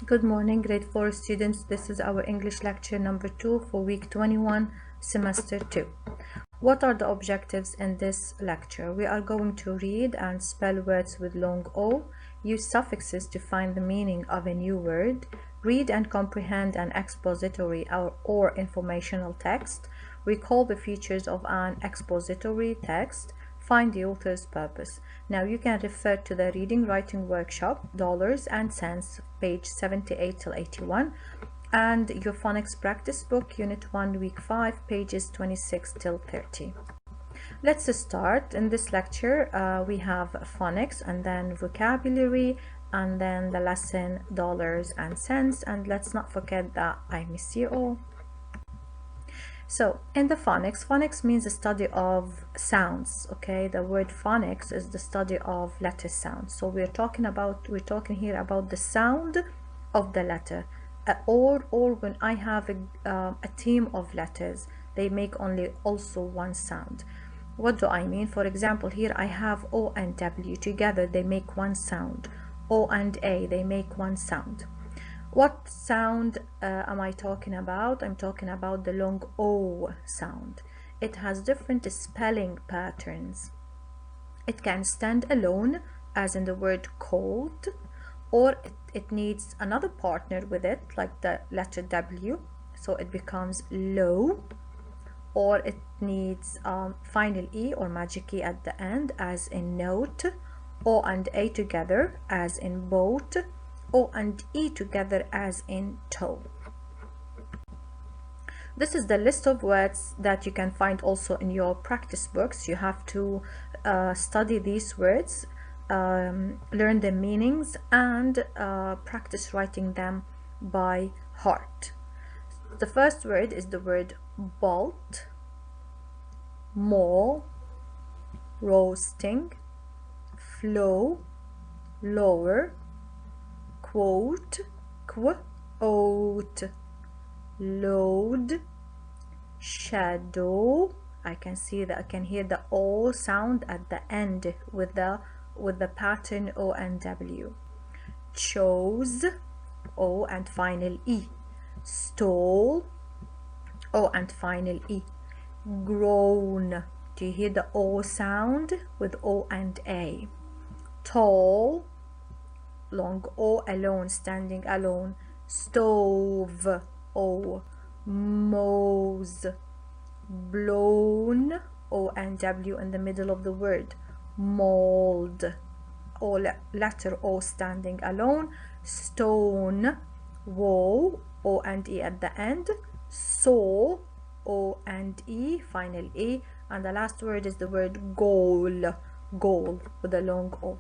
Good morning, grade 4 students. This is our English lecture number 2 for week 21, semester 2. What are the objectives in this lecture? We are going to read and spell words with long O, use suffixes to find the meaning of a new word, read and comprehend an expository or informational text, recall the features of an expository text, find the author's purpose. Now you can refer to the reading writing workshop, Dollars and Cents, page 78 till 81, and your phonics practice book, unit 1, week 5, pages 26 till 30. Let's start. In this lecture, we have phonics and then vocabulary and then the lesson dollars and cents, and let's not forget that I miss you all. So in the phonics means the study of sounds. Okay, the word phonics is the study of letter sounds. So we're talking here about the sound of the letter, or when I have a team of letters, they make only also one sound. What do I mean? For example, here I have O and W together, they make one sound. O and A, they make one sound. What sound am I talking about? I'm talking about the long O sound. It has different spelling patterns. It can stand alone, as in the word cold, or it needs another partner with it, like the letter W, so it becomes low, or it needs final E or magic E at the end, as in note, O and A together, as in boat, O and E together, as in toe. This is the list of words that you can find also in your practice books. You have to study these words, learn the meanings, and practice writing them by heart. The first word is the word bolt, mole, roasting, flow, lower, quote, quote, load, shadow. I can hear the O sound at the end with the pattern O and W. Chose, O and final E. Stole, O and final E. Grown, do you hear the O sound with O and A? Tall, long O alone, standing alone. Stove, O. Mows, blown, O and W in the middle of the word. Mold, O, letter O standing alone. Stone, woe, O and E at the end. Saw, O and E, final E, and the last word is the word goal, goal with a long O.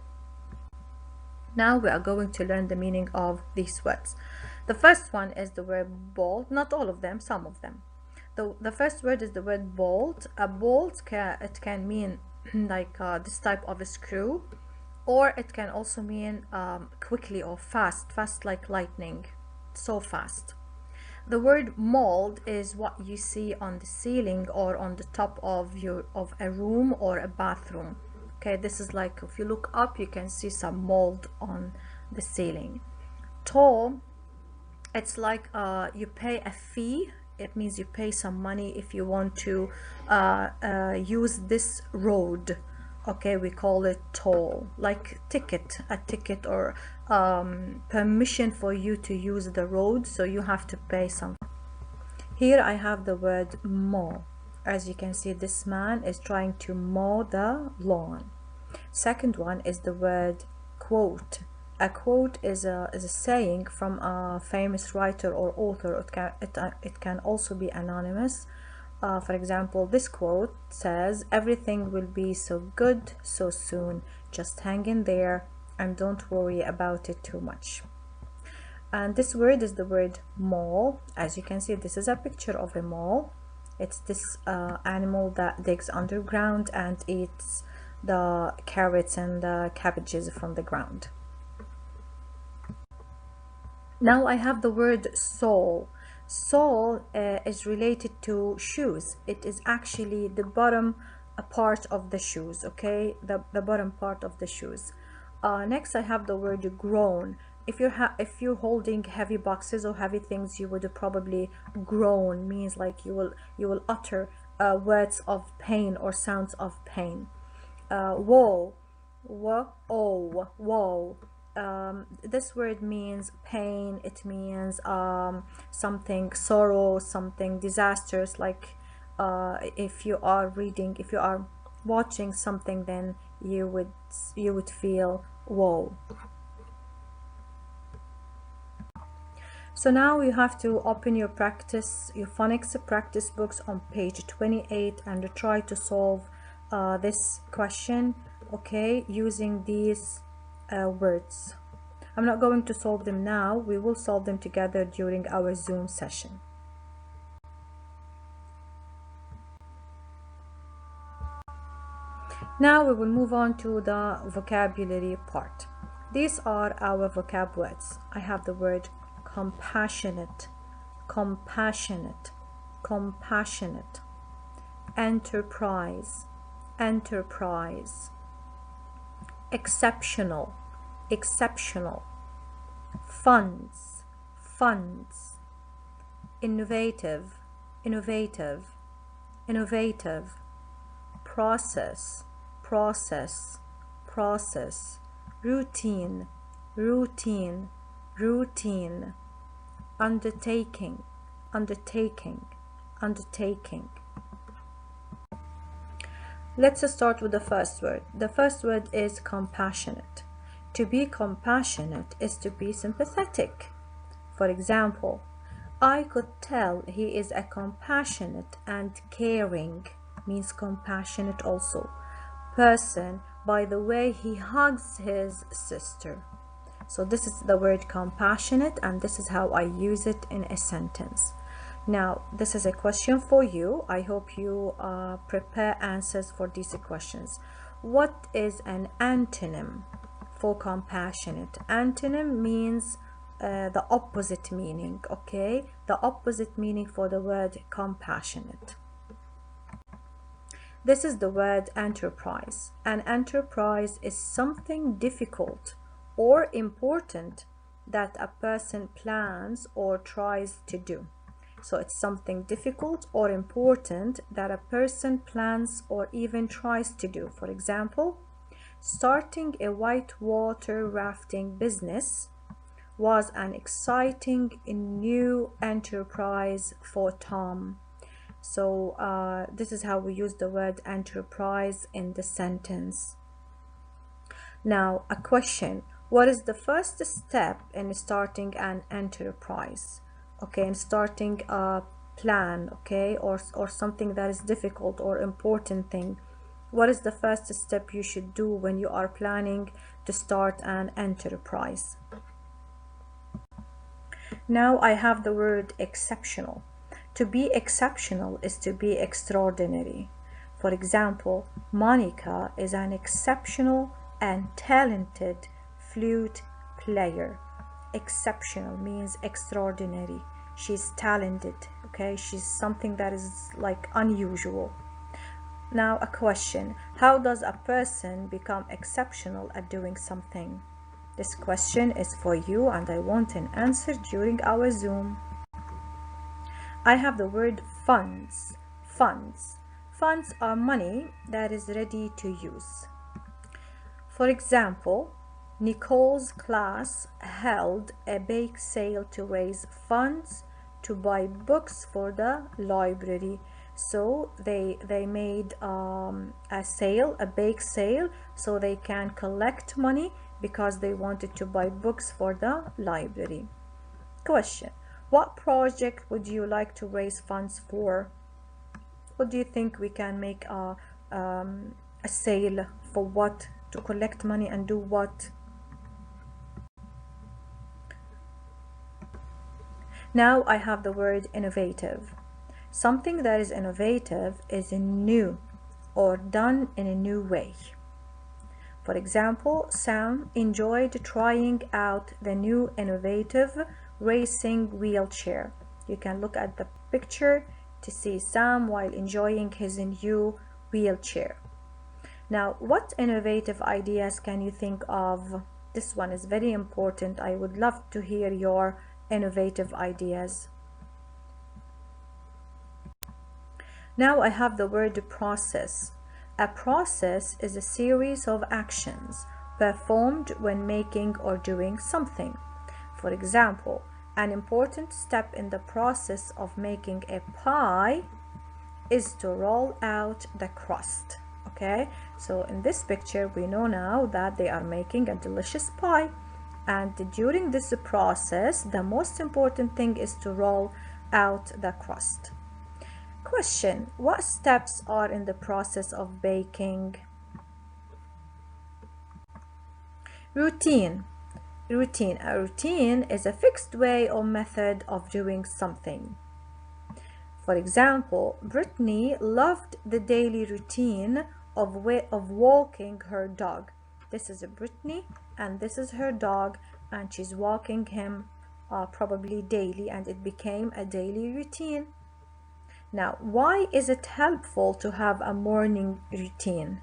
Now we are going to learn the meaning of these words. The first one is the word bolt, not all of them, some of them. The first word is the word bolt. A bolt it can mean like this type of a screw, or it can also mean quickly or fast like lightning, so fast. The word mold is what you see on the ceiling or on the top of a room or a bathroom. Okay, this is like if you look up, you can see some mold on the ceiling. Toll, it's like you pay a fee. It means you pay some money if you want to use this road. Okay, we call it toll, like a ticket or permission for you to use the road, so you have to pay some. Here I have the word mow. As you can see, this man is trying to mow the lawn. Second one is the word quote. A quote is a saying from a famous writer or author. It can also be anonymous. For example, this quote says, "Everything will be so good so soon. Just hang in there and don't worry about it too much." And this word is the word mole. As you can see, this is a picture of a mole. It's this animal that digs underground and eats the carrots and the cabbages from the ground. Now I have the word sole. Sole is related to shoes. It is actually the bottom part of the shoes, okay? The bottom part of the shoes. Next I have the word grown. if you're holding heavy boxes or heavy things, you would probably groan, means like you will utter words of pain or sounds of pain. Woe, woe. This word means pain. It means something sorrow, something disastrous. Like if you are watching something, then you would feel woe. So now you have to open your phonics practice books on page 28 and try to solve this question, okay, using these words. I'm not going to solve them now. We will solve them together during our Zoom session. Now we will move on to the vocabulary part. These are our vocab words. I have the word compassionate, compassionate, compassionate, enterprise, enterprise, exceptional, exceptional, funds, funds, innovative, innovative, innovative, process, process, process, routine, routine, routine, undertaking, undertaking, undertaking. Let's start with the first word. The first word is compassionate. To be compassionate is to be sympathetic. For example, I could tell he is a compassionate and caring, means compassionate also, person by the way he hugs his sister. So this is the word compassionate, and this is how I use it in a sentence. Now, this is a question for you. I hope you prepare answers for these questions. What is an antonym for compassionate? Antonym means the opposite meaning, okay? The opposite meaning for the word compassionate. This is the word enterprise. An enterprise is something difficult or important that a person plans or tries to do. So it's something difficult or important that a person plans or even tries to do. For example, starting a whitewater rafting business was an exciting new enterprise for Tom. So this is how we use the word enterprise in the sentence. Now, a question. What is the first step in starting an enterprise? Okay, in starting a plan, okay, or something that is difficult or important thing. What is the first step you should do when you are planning to start an enterprise? Now I have the word exceptional. To be exceptional is to be extraordinary. For example, Monica is an exceptional and talented flute player. Exceptional means extraordinary. She's talented, okay? She's something that is like unusual. Now a question. How does a person become exceptional at doing something? This question is for you, and I want an answer during our Zoom. I have the word funds. Funds. Funds are money that is ready to use. For example, Nicole's class held a bake sale to raise funds to buy books for the library. So they made a sale, a bake sale, so they can collect money because they wanted to buy books for the library. Question. What project would you like to raise funds for? What do you think we can make a sale for? What? To collect money and do what? Now I have the word innovative. Something that is innovative is new or done in a new way. For example, Sam enjoyed trying out the new innovative racing wheelchair. You can look at the picture to see Sam while enjoying his new wheelchair. Now, what innovative ideas can you think of This one is very important. I would love to hear your innovative ideas. Now I have the word process. A process is a series of actions performed when making or doing something. For example, an important step in the process of making a pie is to roll out the crust. Okay, so in this picture we know now that they are making a delicious pie, and during this process the most important thing is to roll out the crust. Question: what steps are in the process of baking? Routine. Routine. A routine is a fixed way or method of doing something. For example, Brittany loved the daily routine of walking her dog. This is Brittany and this is her dog, and she's walking him probably daily, and it became a daily routine. Now, why is it helpful to have a morning routine?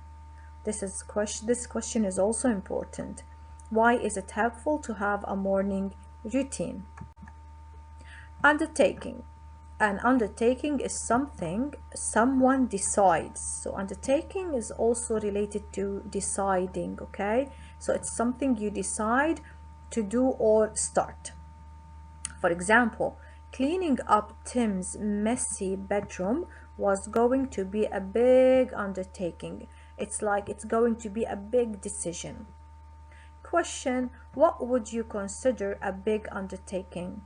This question is also important. Why is it helpful to have a morning routine? Undertaking. An undertaking is something someone decides. So undertaking is also related to deciding, okay? So it's something you decide to do or start. For example, cleaning up Tim's messy bedroom was going to be a big undertaking. It's going to be a big decision. Question: what would you consider a big undertaking?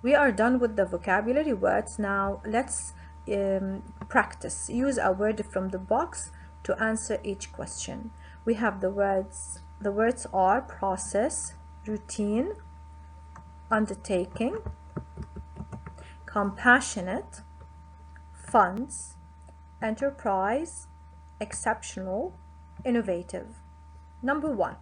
We are done with the vocabulary words. Now let's practice. Use a word from the box to answer each question. We have the words. The words are process, routine, undertaking, compassionate, funds, enterprise, exceptional, innovative. Number 1.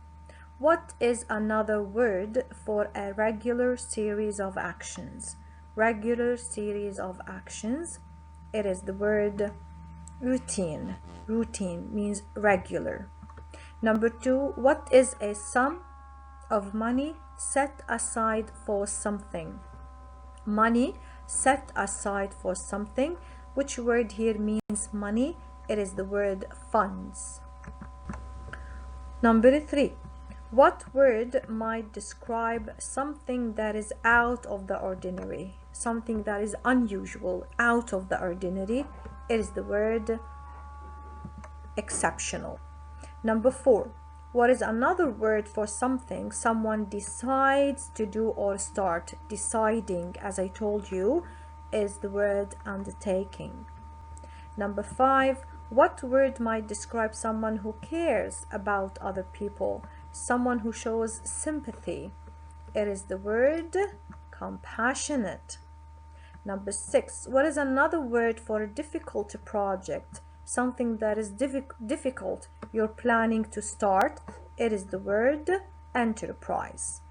What is another word for a regular series of actions? Regular series of actions. It is the word routine. Routine means regular. Number 2. What is a sum of money set aside for something? Money set aside for something. Which word here means money? It is the word funds. Number 3. What word might describe something that is out of the ordinary? Something that is unusual, out of the ordinary. It is the word exceptional. Number 4. What is another word for something someone decides to do or start? Deciding, as I told you, is the word undertaking. Number 5. What word might describe someone who cares about other people? Someone who shows sympathy. It is the word compassionate. Number 6. What is another word for a difficult project? Something that is difficult you're planning to start. It is the word enterprise.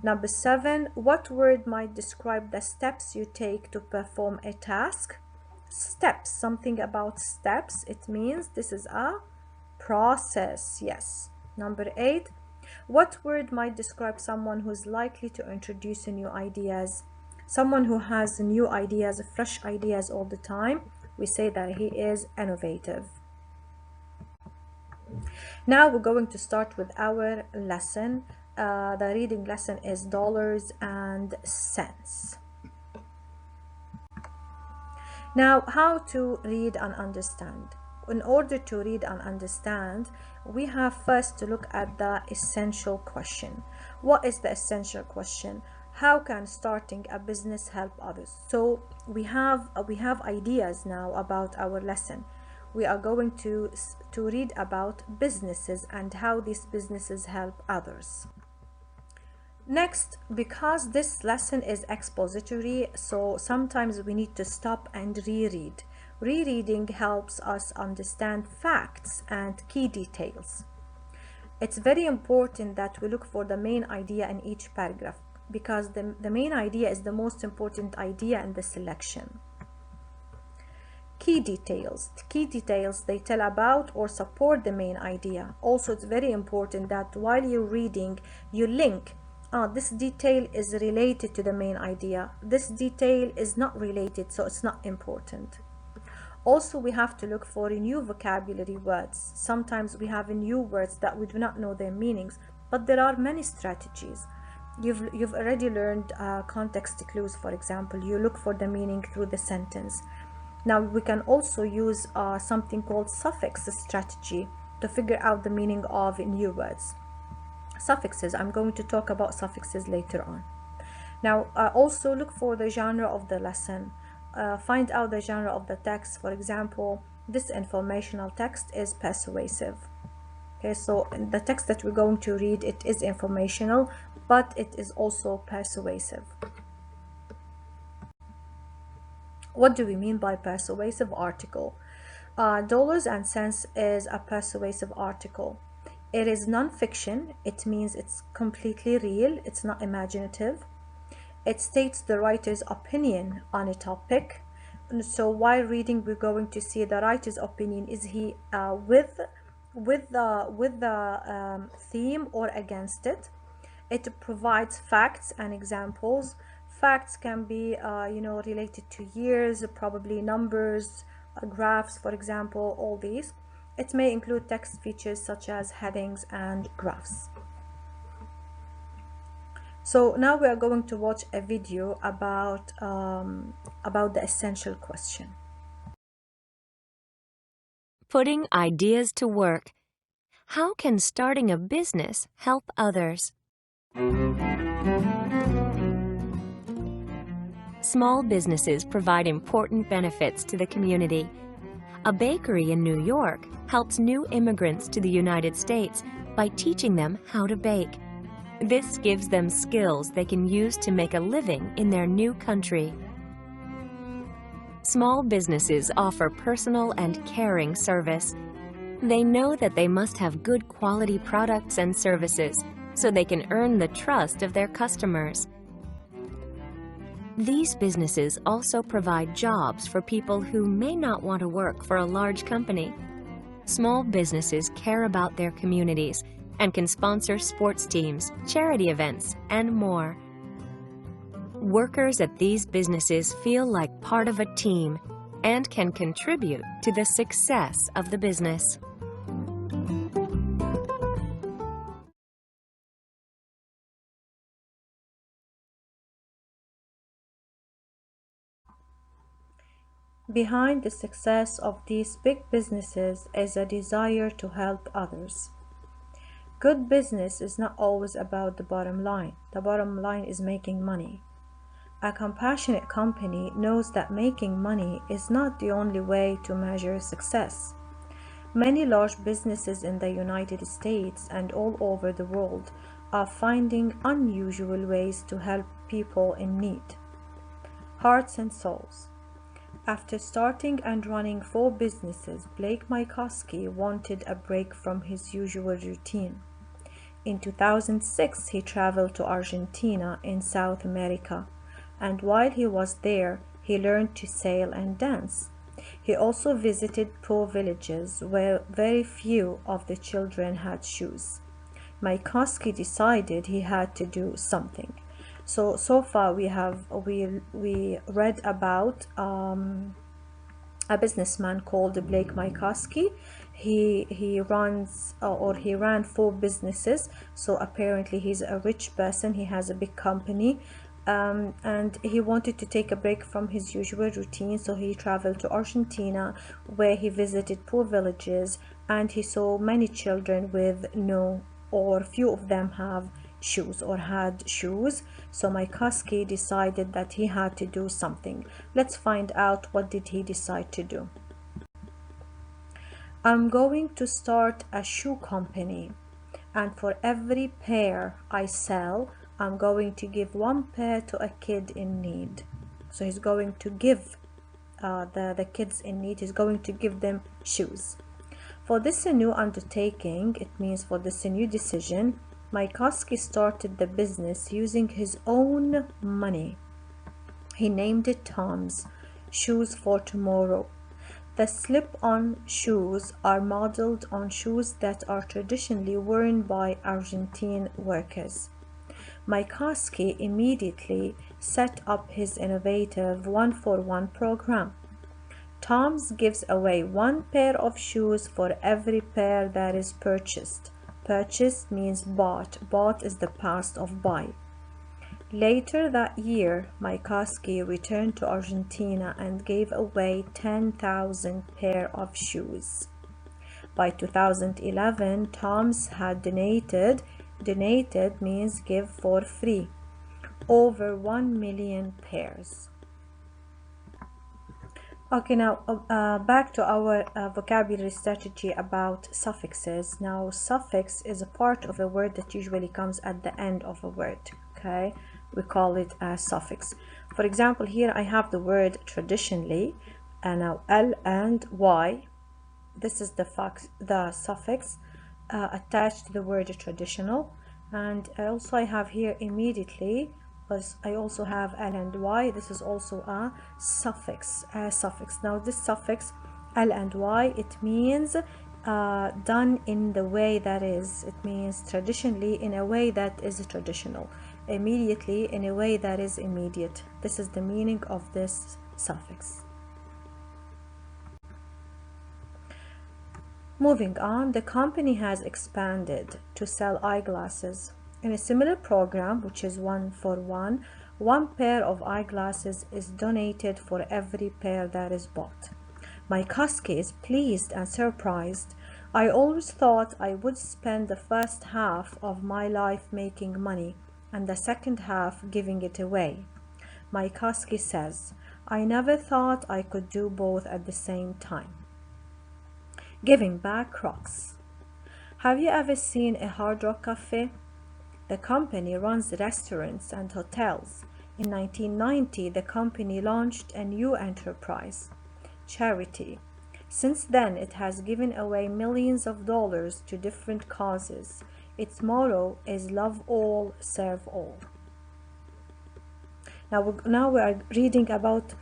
Number 7. What word might describe the steps you take to perform a task? Steps. Something about steps. It means this is a process. Yes. Number 8. What word might describe someone who's likely to introduce new ideas? Someone who has new ideas, fresh ideas all the time. We say that he is innovative. Now we're going to start with our lesson. The reading lesson is Dollars and Cents. Now, how to read and understand? In order to read and understand, we have first to look at the essential question. What is the essential question? How can starting a business help others? So we have ideas now about our lesson. We are going to read about businesses and how these businesses help others. Next, because this lesson is expository, so sometimes we need to stop and reread. Rereading helps us understand facts and key details. It's very important that we look for the main idea in each paragraph, because the main idea is the most important idea in the selection. Key details. Key details, they tell about or support the main idea. Also, it's very important that while you're reading, you link. This detail is related to the main idea. This detail is not related, so it's not important. Also, we have to look for new vocabulary words. Sometimes we have new words that we do not know their meanings, but there are many strategies. You've already learned context clues, for example. You look for the meaning through the sentence. Now we can also use something called suffix strategy to figure out the meaning of new words. Suffixes, I'm going to talk about suffixes later on. Now also look for the genre of the lesson. Find out the genre of the text. For example, this informational text is persuasive. Okay, so the text that we're going to read, it is informational, but it is also persuasive. What do we mean by persuasive article? Dollars&Sense is a persuasive article. It is non-fiction. It means it's completely real. It's not imaginative. It states the writer's opinion on a topic. So while reading, we're going to see the writer's opinion. Is he with the theme or against it? It provides facts and examples. Facts can be related to years, probably numbers, graphs, for example, all these. It may include text features such as headings and graphs. So now we are going to watch a video about the essential question. Putting ideas to work. How can starting a business help others? Small businesses provide important benefits to the community. A bakery in New York helps new immigrants to the United States by teaching them how to bake. This gives them skills they can use to make a living in their new country. Small businesses offer personal and caring service. They know that they must have good quality products and services so they can earn the trust of their customers. These businesses also provide jobs for people who may not want to work for a large company. Small businesses care about their communities and can sponsor sports teams, charity events, and more. Workers at these businesses feel like part of a team and can contribute to the success of the business. Behind the success of these big businesses is a desire to help others. Good business is not always about the bottom line. The bottom line is making money. A compassionate company knows that making money is not the only way to measure success. Many large businesses in the United States and all over the world are finding unusual ways to help people in need. Hearts and souls. After starting and running 4 businesses, Blake Mycoskie wanted a break from his usual routine. In 2006, he traveled to Argentina in South America, and while he was there, he learned to sail and dance. He also visited poor villages where very few of the children had shoes. Mycoskie decided he had to do something. So far we read about a businessman called Blake Mycoskie. He ran 4 businesses, so apparently he's a rich person. He has a big company, and he wanted to take a break from his usual routine, so he traveled to Argentina, where he visited poor villages, and he saw many children with no, or few of them have shoes or had shoes. So Mycoskie decided that he had to do something. Let's find out what did he decide to do. I'm going to start a shoe company, and for every pair I sell, I'm going to give 1 pair to a kid in need. So he's going to give the kids in need, he's going to give them shoes. For this new undertaking, it means for this new decision, Mycoskie started the business using his own money. He named it Tom's Shoes for Tomorrow. The slip-on shoes are modeled on shoes that are traditionally worn by Argentine workers. Mikoski immediately set up his innovative one-for-one program. Tom's gives away one pair of shoes for every pair that is purchased. Purchased means bought. Bought is the past of buy. Later that year, Mikoski returned to Argentina and gave away 10,000 pair of shoes. By 2011, Tom's had donated means give for free, over 1 million pairs. Okay, now back to our vocabulary strategy about suffixes. Now, suffix is a part of a word that usually comes at the end of a word, okay? We call it a suffix. For example, here I have the word traditionally, and now L and Y. This is the suffix attached to the word traditional. And also I have here immediately, because I also have L and Y. This is also a suffix. Now this suffix L and Y, it means done in the way that is. It means traditionally in a way that is traditional. Immediately in a way that is immediate. This is the meaning of this suffix. Moving on, the company has expanded to sell eyeglasses. In a similar program, which is one-for-one, one pair of eyeglasses is donated for every pair that is bought. Mikoski is pleased and surprised. I always thought I would spend the first half of my life making money and the second half giving it away. Mikoski says, I never thought I could do both at the same time. Giving back rocks. Have you ever seen a Hard Rock Cafe? The company runs restaurants and hotels. In 1990, the company launched a new enterprise, charity. Since then, it has given away millions of dollars to different causes. Its motto is love all, serve all. Now we are reading about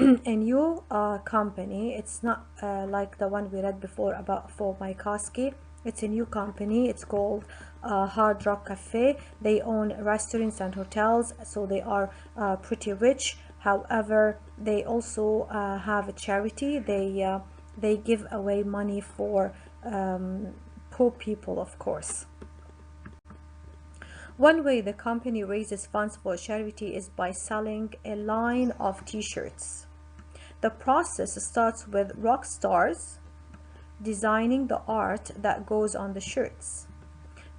a new company. It's not like the one we read before about for Mikoski. It's a new company. It's called Hard Rock Cafe. They own restaurants and hotels, so they are pretty rich. However, they also have a charity. They give away money for poor people, of course. One way the company raises funds for charity is by selling a line of t-shirts. The process starts with rock stars designing the art that goes on the shirts.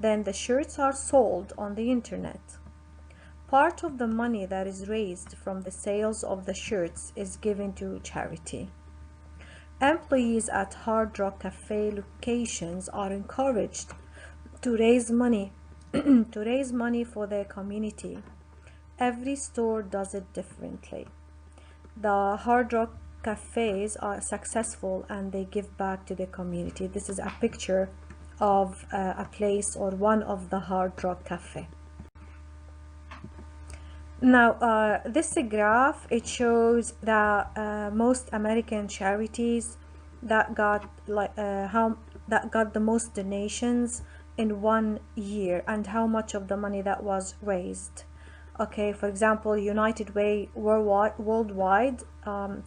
Then the shirts are sold on the internet. Part of the money that is raised from the sales of the shirts is given to charity. Employees at Hard Rock Cafe locations are encouraged to raise money for their community. Every store does it differently. The Hard Rock Cafes are successful and they give back to the community. This is a picture of a place or one of the Hard Rock Cafe. Now this graph, it shows the most American charities that got the most donations in 1 year and how much of the money that was raised. Okay, for example, United Way worldwide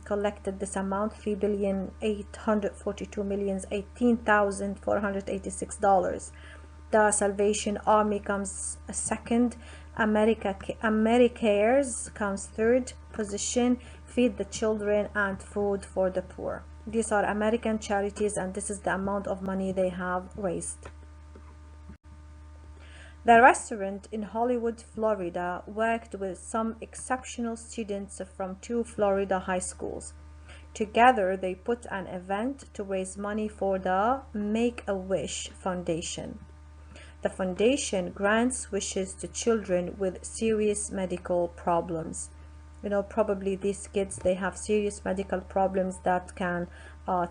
collected this amount, $3,842,018,486. The Salvation Army comes second. AmeriCares comes third position. Feed the Children and Food for the Poor. These are American charities and this is the amount of money they have raised. The restaurant in Hollywood, Florida worked with some exceptional students from 2 Florida high schools. Together, they put an event to raise money for the Make-A-Wish Foundation. The foundation grants wishes to children with serious medical problems. You know, probably these kids, they have serious medical problems that can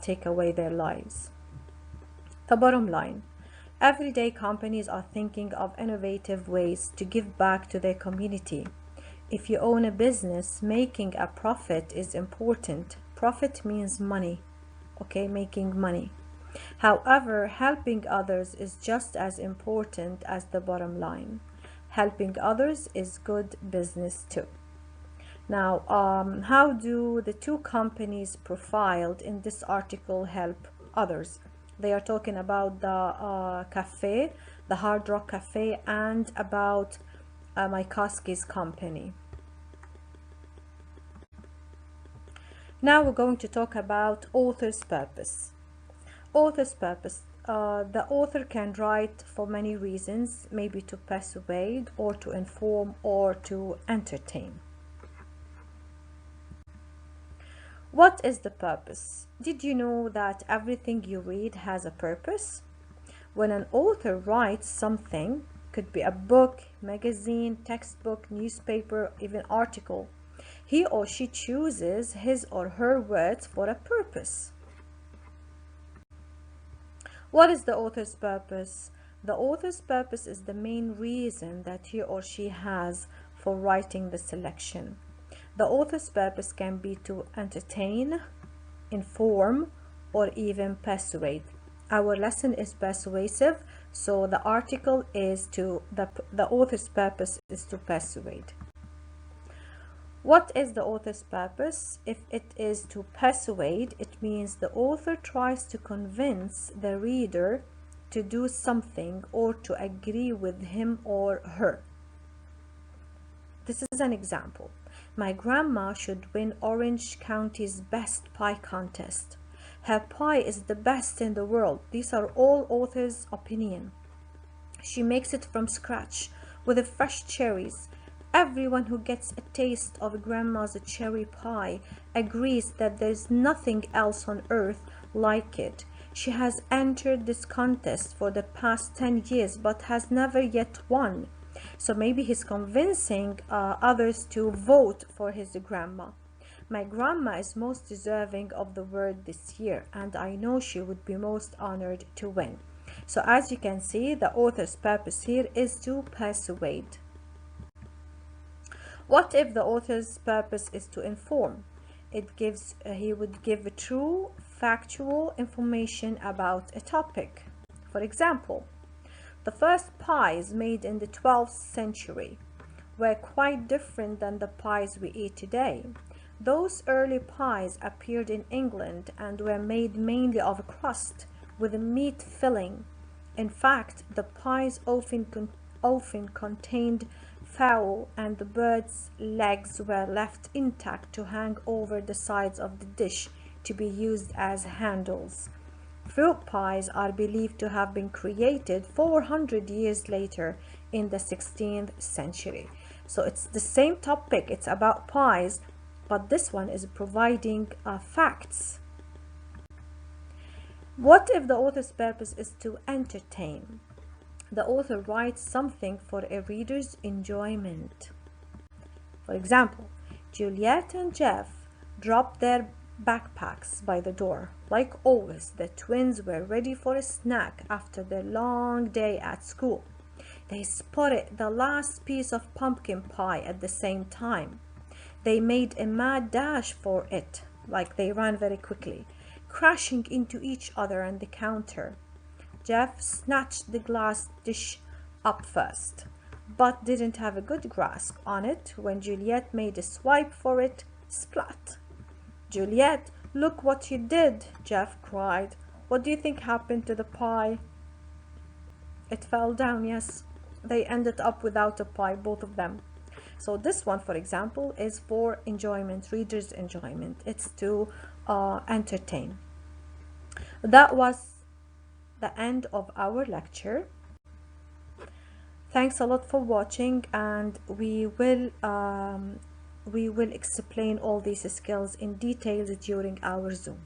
take away their lives. The bottom line. Everyday companies are thinking of innovative ways to give back to their community. If you own a business, making a profit is important. Profit means money. okay, making money. However, helping others is just as important as the bottom line. Helping others is good business too. Now, how do the two companies profiled in this article help others? They are talking about the cafe, the Hard Rock Cafe, and about Mikoski's company. Now we're going to talk about author's purpose. Author's purpose. The author can write for many reasons, maybe to persuade or to inform or to entertain. What is the purpose? Did you know that everything you read has a purpose? When an author writes something, could be a book, magazine, textbook, newspaper, even article, he or she chooses his or her words for a purpose. What is the author's purpose? The author's purpose is the main reason that he or she has for writing the selection. The author's purpose can be to entertain, inform, or even persuade. Our lesson is persuasive, so the article is the author's purpose is to persuade. What is the author's purpose? If it is to persuade, it means the author tries to convince the reader to do something or to agree with him or her. This is an example. My grandma should win Orange County's best pie contest. Her pie is the best in the world. These are all author's opinion. She makes it from scratch with the fresh cherries. Everyone who gets a taste of grandma's cherry pie agrees that there's nothing else on earth like it. She has entered this contest for the past 10 years but has never yet won. So maybe he's convincing others to vote for his grandma. My grandma is most deserving of the award this year, and I know she would be most honored to win. So as you can see, the author's purpose here is to persuade. What if the author's purpose is to inform? He would give true, factual information about a topic. For example, the first pies made in the 12th century were quite different than the pies we eat today. Those early pies appeared in England and were made mainly of crust with a meat filling. In fact, the pies often contained fowl, and the bird's legs were left intact to hang over the sides of the dish to be used as handles. Fruit pies are believed to have been created 400 years later in the 16th century. So it's the same topic, it's about pies, but this one is providing facts. What if the author's purpose is to entertain? The author writes something for a reader's enjoyment. For example, Juliet and Jeff dropped their backpacks by the door. Like always, the twins were ready for a snack after their long day at school. They spotted the last piece of pumpkin pie at the same time. They made a mad dash for it, like they ran very quickly, crashing into each other and the counter. Jeff snatched the glass dish up first, but didn't have a good grasp on it. When Juliet made a swipe for it, splat. Juliet, look what you did, Jeff cried. What do you think happened to the pie? It fell down, yes. They ended up without a pie, both of them. So this one, for example, is for enjoyment, reader's enjoyment. It's to entertain. That was the end of our lecture. Thanks a lot for watching, and we will explain all these skills in detail during our Zoom.